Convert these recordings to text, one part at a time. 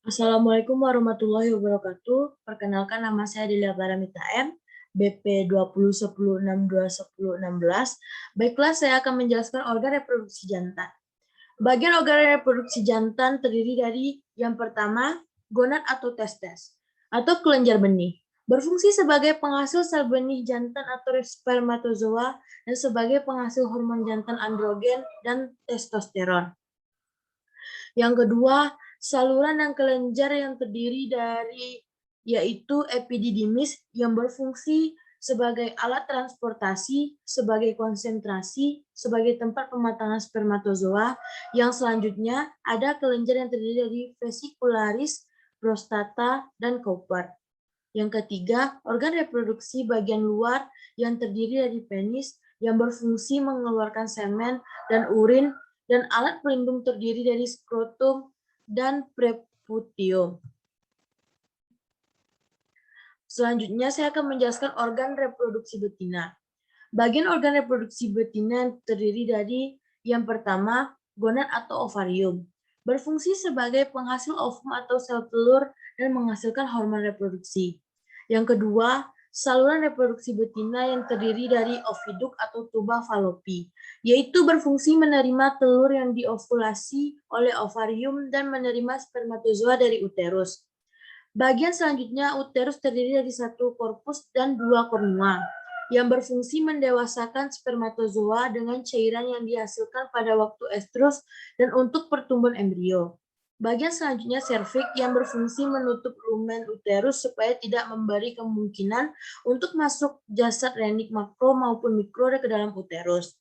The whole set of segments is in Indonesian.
Assalamualaikum warahmatullahi wabarakatuh. Perkenalkan nama saya Delia Paramita M, BP 2010621016. Baiklah, saya akan menjelaskan organ reproduksi jantan. Bagian organ reproduksi jantan terdiri dari yang pertama, gonad atau testes, atau kelenjar benih. Berfungsi sebagai penghasil sel benih jantan atau spermatozoa dan sebagai penghasil hormon jantan androgen dan testosteron. Yang kedua, saluran dan kelenjar yang terdiri dari yaitu epididymis yang berfungsi sebagai alat transportasi, sebagai konsentrasi, sebagai tempat pematangan spermatozoa. Yang selanjutnya ada kelenjar yang terdiri dari vesicularis, prostata, dan Cowper. Yang ketiga, organ reproduksi bagian luar yang terdiri dari penis yang berfungsi mengeluarkan semen dan urin dan alat pelindung terdiri dari skrotum dan preputium. Selanjutnya saya akan menjelaskan organ reproduksi betina. Bagian organ reproduksi betina terdiri dari yang pertama, gonad atau ovarium. Berfungsi sebagai penghasil ovum atau sel telur dan menghasilkan hormon reproduksi. Yang kedua, saluran reproduksi betina yang terdiri dari oviduk atau tuba falopi, yaitu berfungsi menerima telur yang diovulasi oleh ovarium dan menerima spermatozoa dari uterus. Bagian selanjutnya, uterus terdiri dari satu korpus dan dua kornua yang berfungsi mendewasakan spermatozoa dengan cairan yang dihasilkan pada waktu estrus dan untuk pertumbuhan embrio. Bagian selanjutnya serviks yang berfungsi menutup lumen uterus supaya tidak memberi kemungkinan untuk masuk jasad renik makro maupun mikro ke dalam uterus.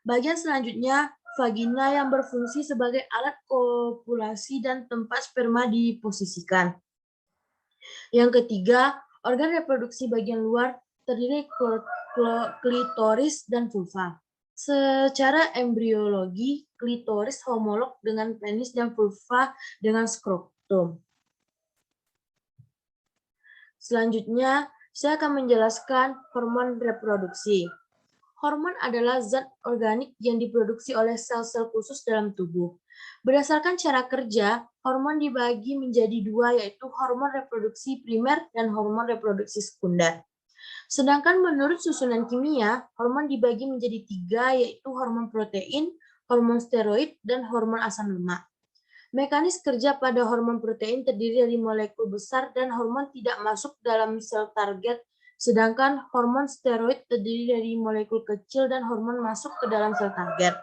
Bagian selanjutnya vagina yang berfungsi sebagai alat kopulasi dan tempat sperma diposisikan. Yang ketiga, organ reproduksi bagian luar terdiri klitoris dan vulva. Secara embriologi, klitoris homolog dengan penis dan vulva dengan skrotum. Selanjutnya, saya akan menjelaskan hormon reproduksi. Hormon adalah zat organik yang diproduksi oleh sel-sel khusus dalam tubuh. Berdasarkan cara kerja, hormon dibagi menjadi dua, yaitu hormon reproduksi primer dan hormon reproduksi sekunder. Sedangkan menurut susunan kimia, hormon dibagi menjadi tiga, yaitu hormon protein, hormon steroid, dan hormon asam lemak. Mekanis kerja pada hormon protein terdiri dari molekul besar dan hormon tidak masuk dalam sel target, sedangkan hormon steroid terdiri dari molekul kecil dan hormon masuk ke dalam sel target.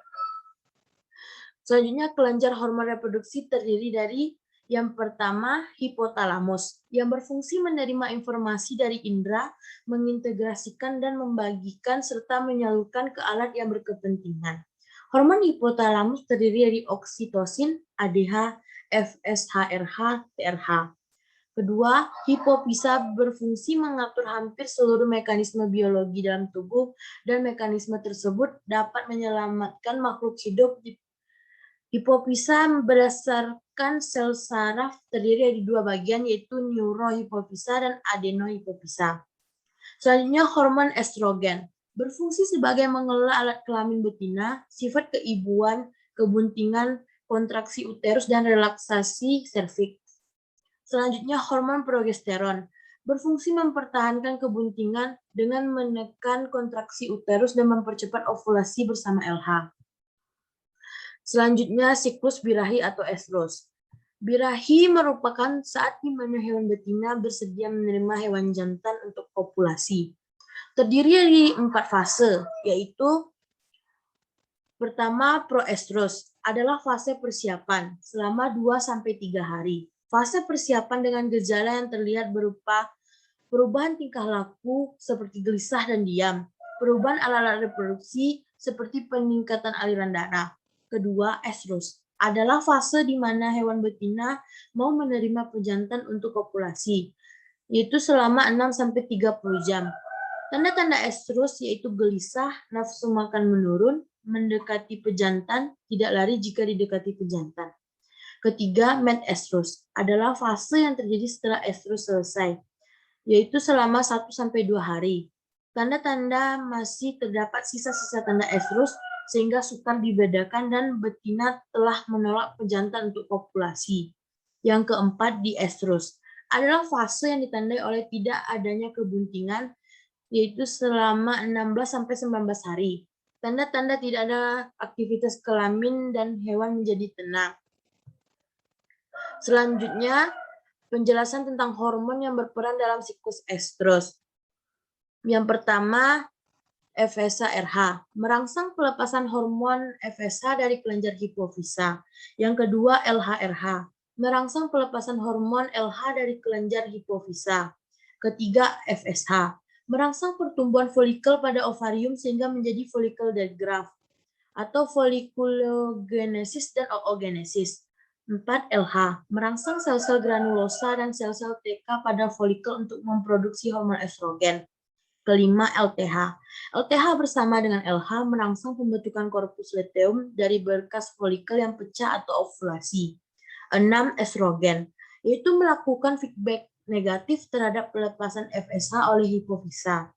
Selanjutnya, kelenjar hormon reproduksi terdiri dari yang pertama, hipotalamus, yang berfungsi menerima informasi dari indera, mengintegrasikan dan membagikan serta menyalurkan ke alat yang berkepentingan. Hormon hipotalamus terdiri dari oksitosin, ADH, FSHRH, TRH. Kedua, hipofisa berfungsi mengatur hampir seluruh mekanisme biologi dalam tubuh dan mekanisme tersebut dapat menyelamatkan makhluk hidup. Hipofisa berdasarkan sel saraf terdiri dari dua bagian, yaitu neurohipofisa dan adenohipofisa. Selanjutnya, hormon estrogen berfungsi sebagai mengelola alat kelamin betina, sifat keibuan, kebuntingan, kontraksi uterus, dan relaksasi serviks. Selanjutnya, hormon progesteron berfungsi mempertahankan kebuntingan dengan menekan kontraksi uterus dan mempercepat ovulasi bersama LH. Selanjutnya, siklus birahi atau estrus. Birahi merupakan saat di mana hewan betina bersedia menerima hewan jantan untuk kopulasi. Terdiri dari 4 fase, yaitu pertama, proestrus adalah fase persiapan selama 2-3 hari. Fase persiapan dengan gejala yang terlihat berupa perubahan tingkah laku seperti gelisah dan diam, perubahan alat-alat reproduksi seperti peningkatan aliran darah. Kedua, estrus adalah fase di mana hewan betina mau menerima pejantan untuk kopulasi, yaitu selama 6-30 jam. Tanda-tanda estrus yaitu gelisah, nafsu makan menurun, mendekati pejantan, tidak lari jika didekati pejantan. Ketiga, medestrus adalah fase yang terjadi setelah estrus selesai, yaitu selama 1-2 hari. Tanda-tanda masih terdapat sisa-sisa tanda estrus sehingga sukar dibedakan dan betina telah menolak pejantan untuk kopulasi. Yang keempat, diestrus adalah fase yang ditandai oleh tidak adanya kebuntingan, yaitu selama 16-19 hari. Tanda-tanda tidak ada aktivitas kelamin dan hewan menjadi tenang. Selanjutnya, penjelasan tentang hormon yang berperan dalam siklus estrus. Yang pertama, FSH-RH, merangsang pelepasan hormon FSH dari kelenjar hipofisa. Yang kedua, LH-RH, merangsang pelepasan hormon LH dari kelenjar hipofisa. Ketiga, FSH, merangsang pertumbuhan folikel pada ovarium sehingga menjadi folikel dead graft atau folikulogenesis dan oogenesis. 4. LH, merangsang sel-sel granulosa dan sel-sel TK pada folikel untuk memproduksi hormon estrogen. Kelima, LTH. LTH bersama dengan LH merangsang pembentukan korpus luteum dari berkas folikel yang pecah atau ovulasi. 6. Estrogen, yaitu melakukan feedback negatif terhadap pelepasan FSH oleh hipofisa.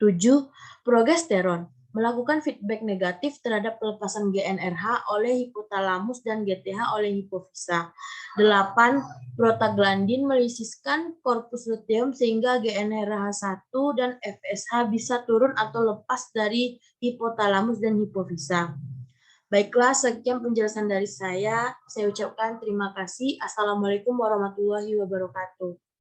7. Progesteron, melakukan feedback negatif terhadap pelepasan GnRH oleh hipotalamus dan GTH oleh hipofisa. 8. Prostaglandin melisiskan korpus luteum sehingga GnRH1 dan FSH bisa turun atau lepas dari hipotalamus dan hipofisa. Baiklah, sekian penjelasan dari saya. Saya ucapkan terima kasih. Assalamualaikum warahmatullahi wabarakatuh.